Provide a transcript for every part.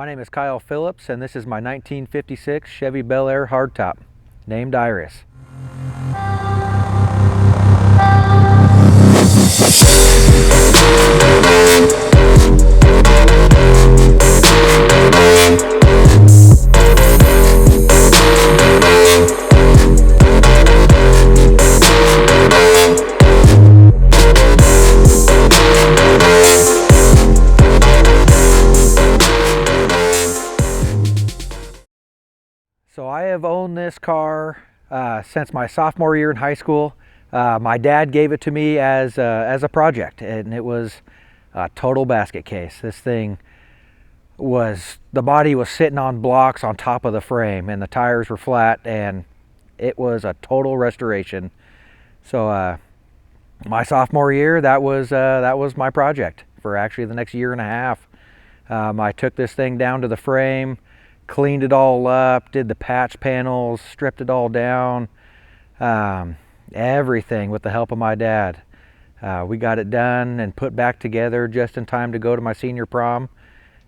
My name is Kyle Phillips, and this is my 1956 Chevy Bel-Air hardtop, named Iris. So I have owned this car since my sophomore year in high school. My dad gave it to me as a project, and it was a total basket case. This thing the body was sitting on blocks on top of the frame, and the tires were flat, and it was a total restoration. So my sophomore year, that was my project for actually the next year and a half. I took this thing down to the frame, cleaned it all up, did the patch panels, stripped it all down, everything with the help of my dad. We got it done and put back together just in time to go to my senior prom,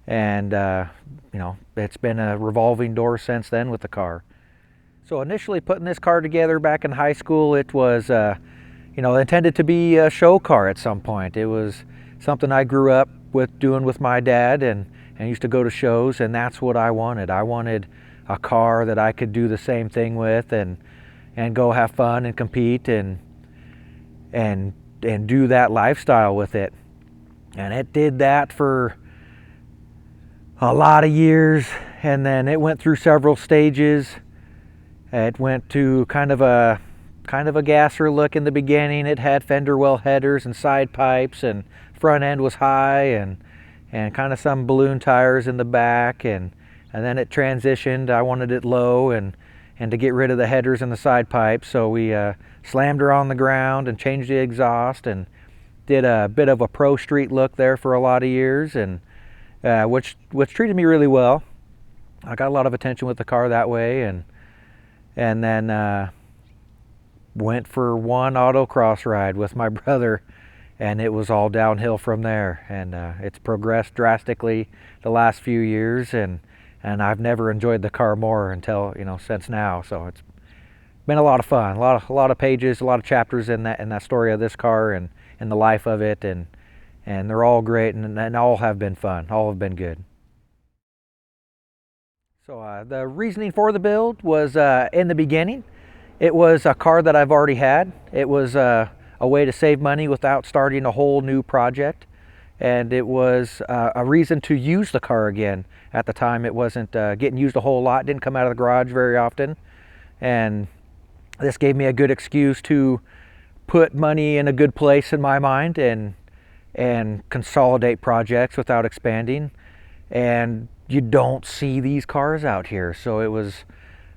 and you know, it's been a revolving door since then with the car. So initially putting this car together back in high school, it was you know, intended to be a show car at some point. It was something I grew up doing with my dad, and used to go to shows, and that's what I wanted. I wanted a car that I could do the same thing with and go have fun and compete and do that lifestyle with it. And it did that for a lot of years, and then it went through several stages. It went to kind of a gasser look in the beginning. It had fender well headers and side pipes, and front end was high, and kind of some balloon tires in the back, and then it transitioned. I wanted it low and to get rid of the headers and the side pipes, so we slammed her on the ground and changed the exhaust and did a bit of a pro street look there for a lot of years, and which treated me really well. I got a lot of attention with the car that way, and then went for one autocross ride with my brother, and it was all downhill from there. And it's progressed drastically the last few years, and I've never enjoyed the car more until, you know, since now. So it's been a lot of fun, a lot of pages, a lot of chapters in that story of this car and the life of it, and they're all great, and all have been fun, all have been good. So the reasoning for the build was, in the beginning, it was a car that I've already had. It was a way to save money without starting a whole new project, and it was a reason to use the car again. At the time, it wasn't getting used a whole lot, didn't come out of the garage very often, and this gave me a good excuse to put money in a good place in my mind and consolidate projects without expanding. And you don't see these cars out here, so it was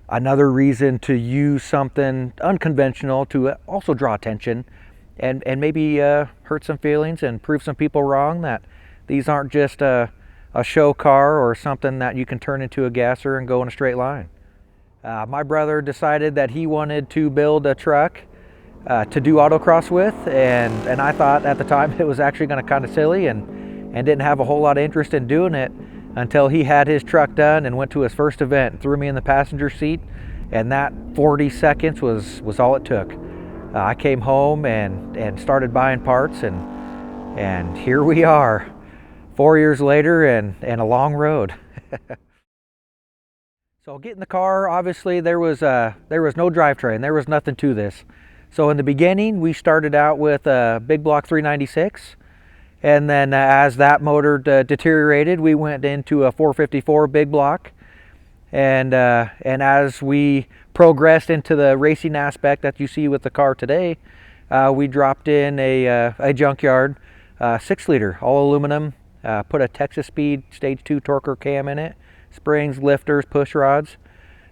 another reason to use something unconventional to also draw attention and maybe hurt some feelings and prove some people wrong that these aren't just a show car or something that you can turn into a gasser and go in a straight line. My brother decided that he wanted to build a truck to do autocross with, and I thought at the time it was actually going to kind of silly and didn't have a whole lot of interest in doing it until he had his truck done and went to his first event, threw me in the passenger seat, and that 40 seconds was all it took. I came home and started buying parts, and here we are 4 years later, and a long road. So getting the car, obviously there was no drivetrain, there was nothing to this. So in the beginning, we started out with a big block 396, and then as that motor deteriorated, we went into a 454 big block, and as we progressed into the racing aspect that you see with the car today, we dropped in a junkyard 6-liter all aluminum, put a Texas Speed Stage 2 torquer cam in it, springs, lifters, push rods,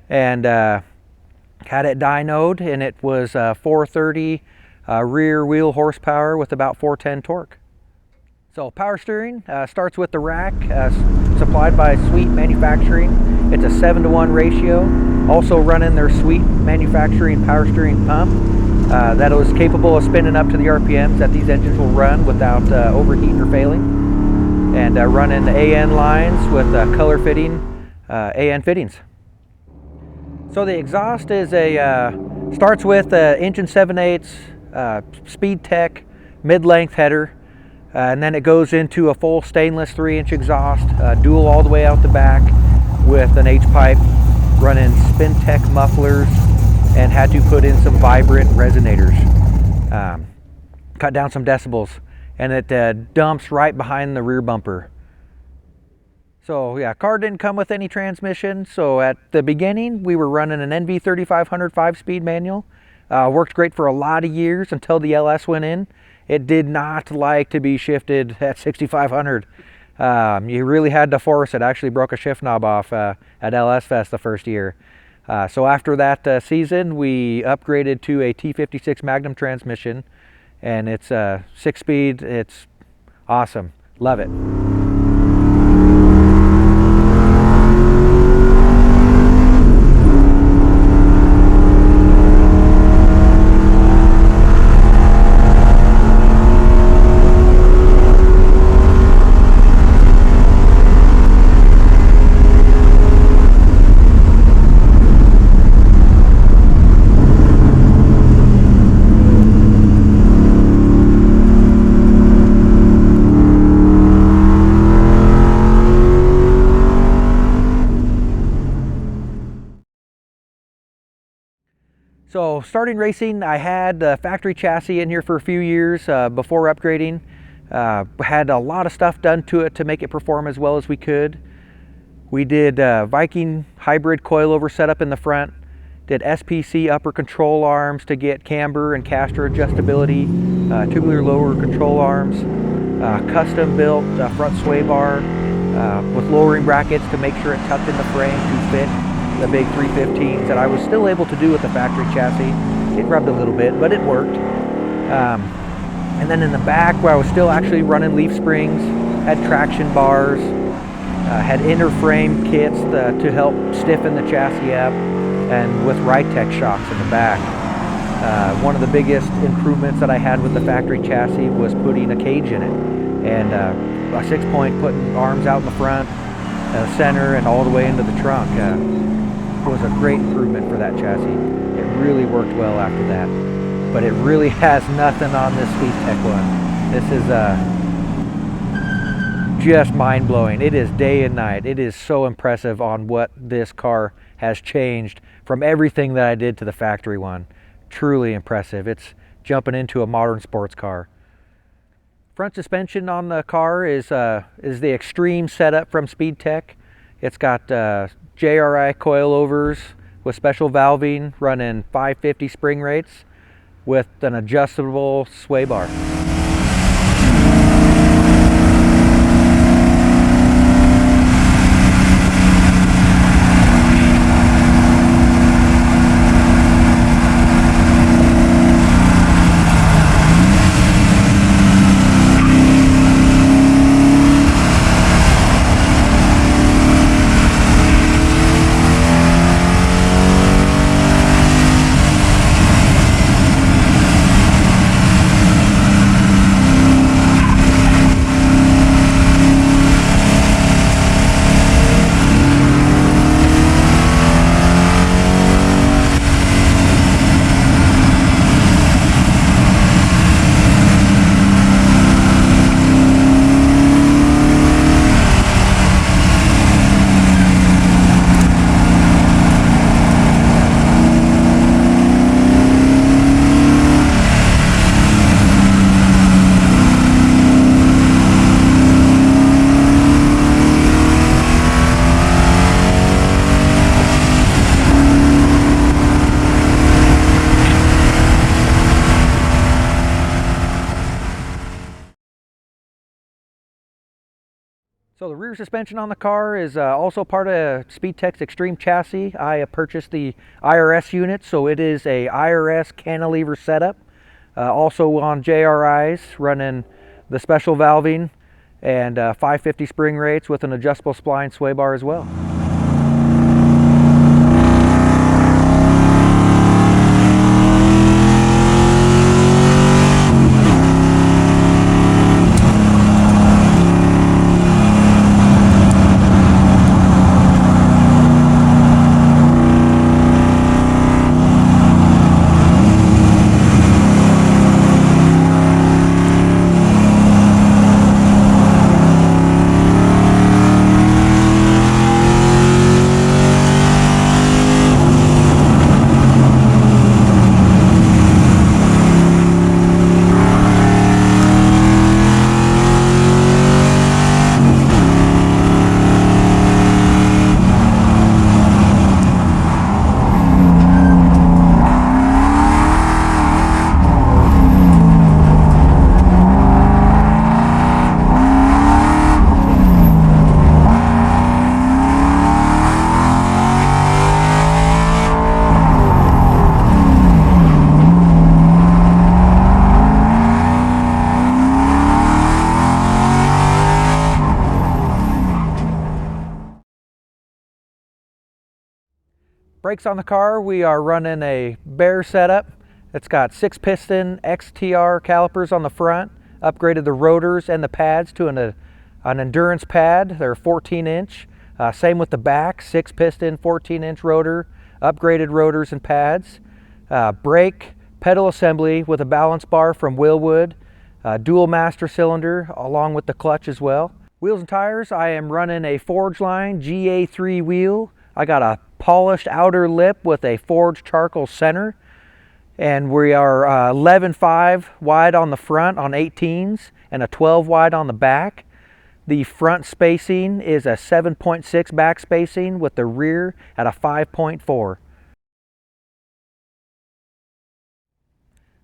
and had it dynoed, and it was 430 rear wheel horsepower with about 410 torque. So power steering starts with the rack supplied by Sweet Manufacturing. It's a 7-to-1 ratio. Also running their Sweet Manufacturing power steering pump that is capable of spinning up to the RPMs that these engines will run without overheating or failing. and running AN lines with color fitting AN fittings. So the exhaust is starts with inch and 7/8 Speedtech mid-length header, and then it goes into a full stainless 3-inch exhaust, dual all the way out the back with an H-pipe, running Speedtech mufflers, and had to put in some vibrant resonators, cut down some decibels, and it dumps right behind the rear bumper. So yeah, car didn't come with any transmission. So at the beginning, we were running an NV3500 5-speed manual. Worked great for a lot of years until the LS went in. It did not like to be shifted at 6500. You really had to force it. Actually broke a shift knob off at LS Fest the first year. So after that season, we upgraded to a T56 Magnum transmission, and it's 6-speed. It's awesome. Love it. So starting racing, I had the factory chassis in here for a few years before upgrading. Had a lot of stuff done to it to make it perform as well as we could. We did Viking hybrid coilover setup in the front, did SPC upper control arms to get camber and caster adjustability, tubular lower control arms, custom built front sway bar with lowering brackets to make sure it tucked in the frame to fit the big 315s that I was still able to do with the factory chassis. It rubbed a little bit, but it worked. And then in the back, where I was still actually running leaf springs, had traction bars, had inner frame kits to help stiffen the chassis up, and with Ritech shocks in the back. One of the biggest improvements that I had with the factory chassis was putting a cage in it, and a 6-point putting arms out in the front, center, and all the way into the trunk. Was a great improvement for that chassis. It really worked well after that, but it really has nothing on this Speedtech one. This is just mind-blowing. It is day and night. It is so impressive on what this car has changed from everything that I did to the factory one. Truly impressive. It's jumping into a modern sports car. Front suspension on the car is the Extreme setup from Speedtech. It's got JRI coilovers with special valving, running 550 spring rates with an adjustable sway bar. So the rear suspension on the car is also part of Speedtech's Extreme chassis. I purchased the IRS unit, so it is a IRS cantilever setup. Also on JRIs, running the special valving and 550 spring rates with an adjustable spline sway bar as well. brakes on the car, we are running a Bel-Air setup. It's got 6-piston XTR calipers on the front, upgraded the rotors and the pads to an endurance pad. They're 14-inch. Same with the back, 6-piston, 14-inch rotor, upgraded rotors and pads. Brake, pedal assembly with a balance bar from Willwood, dual master cylinder along with the clutch as well. Wheels and tires, I am running a Forge Line GA3 wheel. I got a polished outer lip with a forged charcoal center, and we are 11.5 wide on the front on 18s and a 12 wide on the back. The front spacing is a 7.6 back spacing with the rear at a 5.4.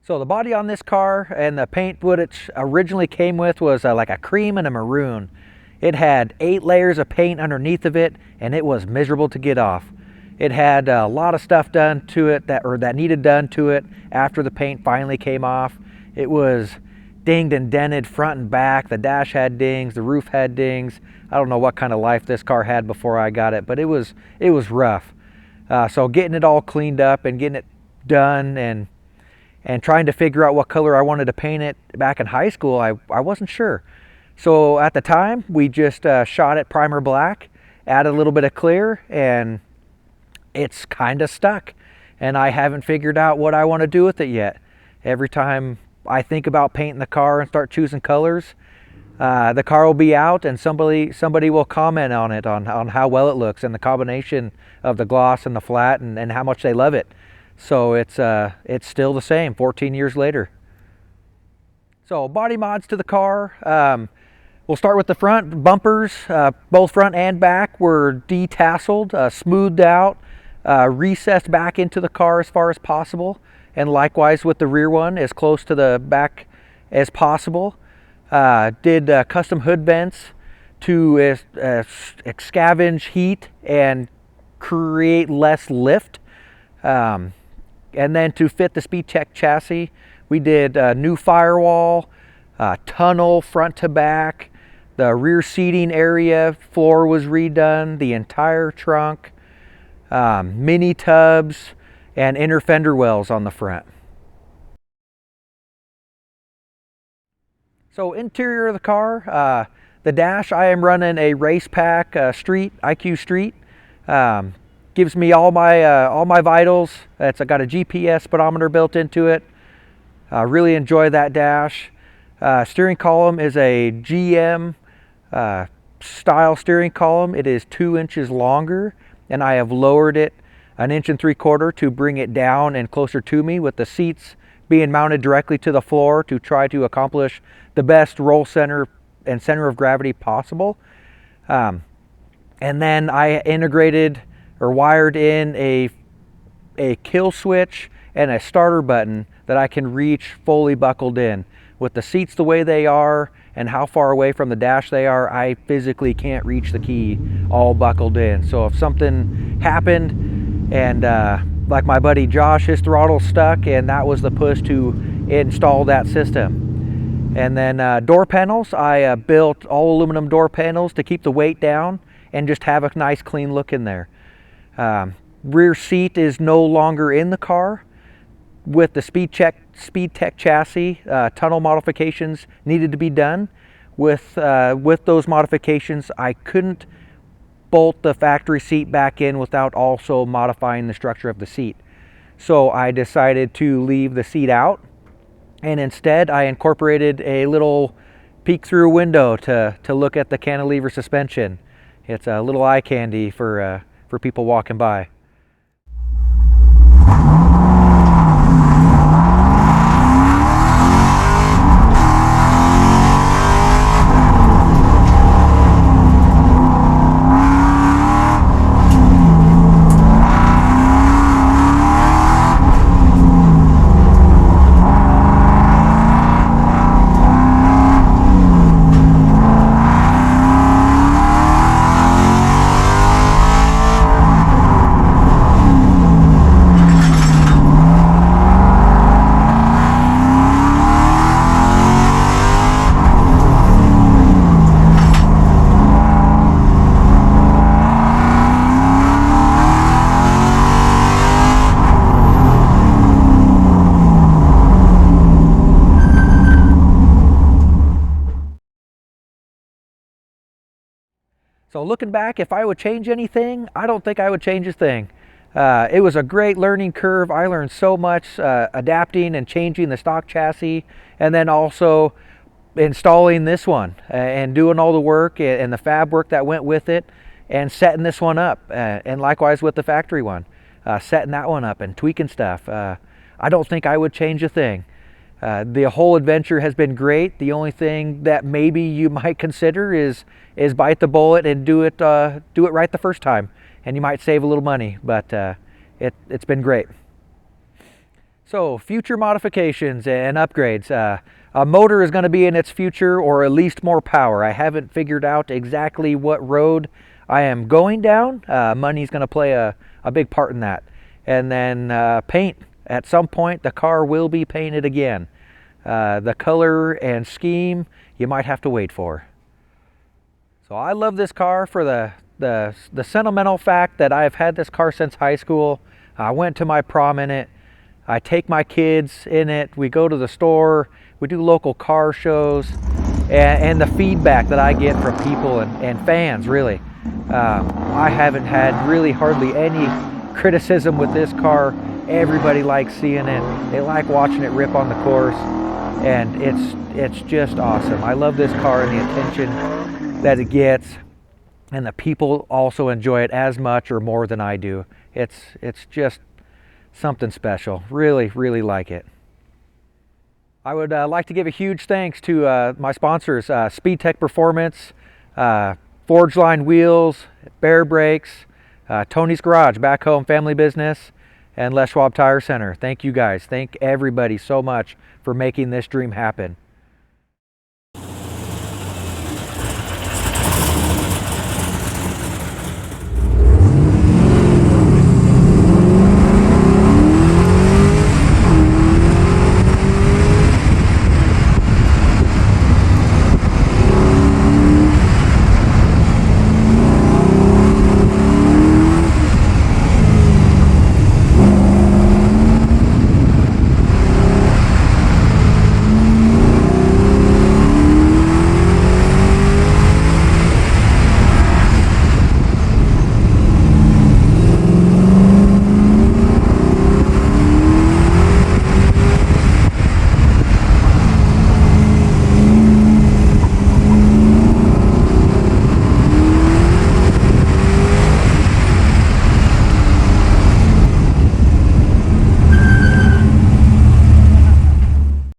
So the body on this car and the paint what it originally came with was like a cream and a maroon. It had 8 layers of paint underneath of it, and it was miserable to get off. It had a lot of stuff done to it that needed done to it after the paint finally came off. It was dinged and dented front and back. The dash had dings, the roof had dings. I don't know what kind of life this car had before I got it, but it was rough. So getting it all cleaned up and getting it done and trying to figure out what color I wanted to paint it back in high school, I wasn't sure. So at the time, we just shot it primer black, added a little bit of clear, and it's kind of stuck. And I haven't figured out what I want to do with it yet. Every time I think about painting the car and start choosing colors, the car will be out and somebody will comment on it, on how well it looks and the combination of the gloss and the flat and how much they love it. So it's still the same 14 years later. So body mods to the car. We'll start with the front bumpers. Both front and back were detasseled, smoothed out, recessed back into the car as far as possible, and likewise with the rear one, as close to the back as possible. Did custom hood vents to scavenge heat and create less lift. And then to fit the Speedtech chassis, we did a new firewall, tunnel front to back. The rear seating area floor was redone, the entire trunk, mini tubs, and inner fender wells on the front. So interior of the car, the dash, I am running a Race Pack Street, IQ Street. Gives me all my vitals. I got a GPS speedometer built into it. Really enjoy that dash. Steering column is a GM style steering column. It is 2 inches longer, and I have lowered it 1.75 inches to bring it down and closer to me, with the seats being mounted directly to the floor to try to accomplish the best roll center and center of gravity possible. And then I integrated or wired in a kill switch and a starter button that I can reach fully buckled in. With the seats the way they are and how far away from the dash they are, I physically can't reach the key all buckled in. So if something happened and like my buddy Josh, his throttle stuck, and that was the push to install that system. And then door panels, I built all aluminum door panels to keep the weight down and just have a nice clean look in there. Rear seat is no longer in the car. With the Speedtech chassis, tunnel modifications needed to be done. With those modifications, I couldn't bolt the factory seat back in without also modifying the structure of the seat. So I decided to leave the seat out, and instead I incorporated a little peek-through window to look at the cantilever suspension. It's a little eye candy for people walking by. So looking back, if I would change anything, I don't think I would change a thing. It was a great learning curve. I learned so much adapting and changing the stock chassis, and then also installing this one and doing all the work and the fab work that went with it, and setting this one up, and likewise with the factory one, setting that one up and tweaking stuff. I don't think I would change a thing. The whole adventure has been great. The only thing that maybe you might consider is bite the bullet and do it right the first time, and you might save a little money. But it's been great. So future modifications and upgrades. A motor is going to be in its future, or at least more power. I haven't figured out exactly what road I am going down. Money's going to play a big part in that. And then paint. At some point, the car will be painted again. The color and scheme, you might have to wait for. So I love this car for the sentimental fact that I've had this car since high school. I went to my prom in it. I take my kids in it. We go to the store. We do local car shows. And the feedback that I get from people and fans, really. I haven't had really hardly any criticism with this car. Everybody likes seeing it. They like watching it rip on the course, and it's just awesome. I love this car and the attention that it gets, and the people also enjoy it as much or more than I do. It's just something special. Really, really like it. I would like to give a huge thanks to my sponsors, Speedtech Performance, Forge Line Wheels, Bear Brakes, Tony's Garage, Back Home Family Business, and Les Schwab Tire Center. Thank you guys. Thank everybody so much for making this dream happen.